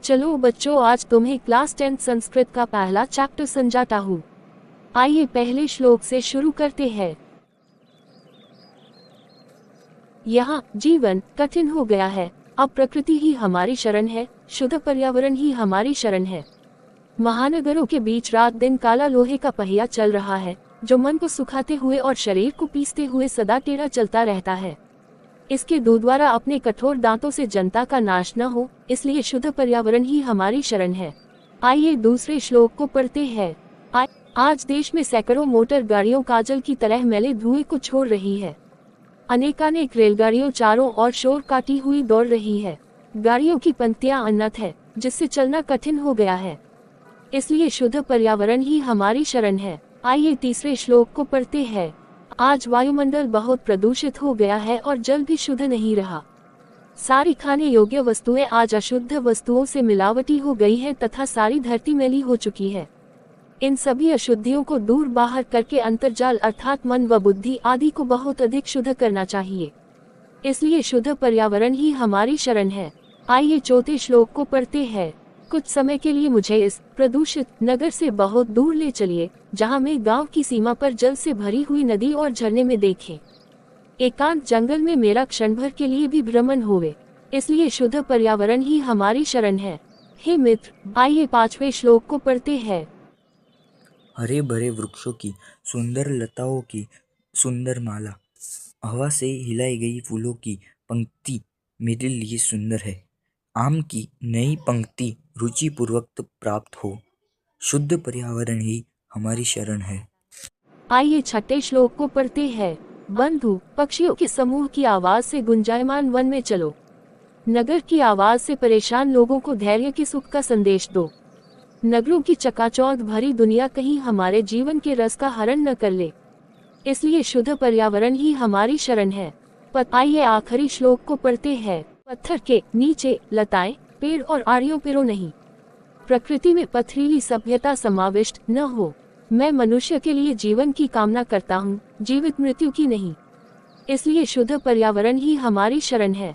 चलो बच्चों, आज तुम्हें क्लास 10 संस्कृत का पहला चैप्टर समझाता हूँ। आइए पहले श्लोक से शुरू करते हैं। यहाँ जीवन कठिन हो गया है, अब प्रकृति ही हमारी शरण है, शुद्ध पर्यावरण ही हमारी शरण है। महानगरों के बीच रात दिन काला लोहे का पहिया चल रहा है, जो मन को सुखाते हुए और शरीर को पीसते हुए सदा टेढ़ा चलता रहता है। इसके द्वारा अपने कठोर दांतों से जनता का नाश न हो, इसलिए शुद्ध पर्यावरण ही हमारी शरण है। आइए दूसरे श्लोक को पढ़ते हैं। आज देश में सैकड़ों मोटर गाड़ियों काजल की तरह मैले धुएं को छोड़ रही है। अनेकानेक रेलगाड़ियों चारों ओर शोर काटी हुई दौड़ रही है। गाड़ियों की पंक्तियां अनंत है, जिससे चलना कठिन हो गया है। इसलिए शुद्ध पर्यावरण ही हमारी शरण है। आइए तीसरे श्लोक को पढ़ते हैं। आज वायुमंडल बहुत प्रदूषित हो गया है और जल भी शुद्ध नहीं रहा। सारी खाने योग्य वस्तुएं आज अशुद्ध वस्तुओं से मिलावटी हो गई है तथा सारी धरती मैली हो चुकी है। इन सभी अशुद्धियों को दूर बाहर करके अंतर्जाल अर्थात मन व बुद्धि आदि को बहुत अधिक शुद्ध करना चाहिए। इसलिए शुद्ध पर्यावरण ही हमारी शरण है। आइए चौथे श्लोक को पढ़ते हैं। कुछ समय के लिए मुझे इस प्रदूषित नगर से बहुत दूर ले चलिए, जहां मैं गांव की सीमा पर जल से भरी हुई नदी और झरने में देखे। एकांत जंगल में मेरा क्षण भर के लिए भी भ्रमण होवे। इसलिए शुद्ध पर्यावरण ही हमारी शरण है। हे मित्र, आइए पांचवें श्लोक को पढ़ते हैं। हरे भरे वृक्षों की सुंदर लताओं की सुंदर माला, हवा से हिलाई गई फूलों की पंक्ति मेरे लिए सुंदर है। आम की नई पंक्ति रुचिपूर्वक प्राप्त हो। शुद्ध पर्यावरण ही हमारी शरण है। आइए छठे श्लोक को पढ़ते हैं। बंधु, पक्षियों के समूह की आवाज से गुंजायमान वन में चलो। नगर की आवाज से परेशान लोगों को धैर्य की सुख का संदेश दो। नगरों की चकाचौंध भरी दुनिया कहीं हमारे जीवन के रस का हरण न कर ले। इसलिए शुद्ध पर्यावरण ही हमारी शरण है। आइए आखिरी श्लोक को पढ़ते हैं। पत्थर के नीचे लताएं, पेड़ और आड़ियों पेड़ों नहीं। प्रकृति में पथरीली सभ्यता समाविष्ट न हो। मैं मनुष्य के लिए जीवन की कामना करता हूँ, जीवित मृत्यु की नहीं। इसलिए शुद्ध पर्यावरण ही हमारी शरण है।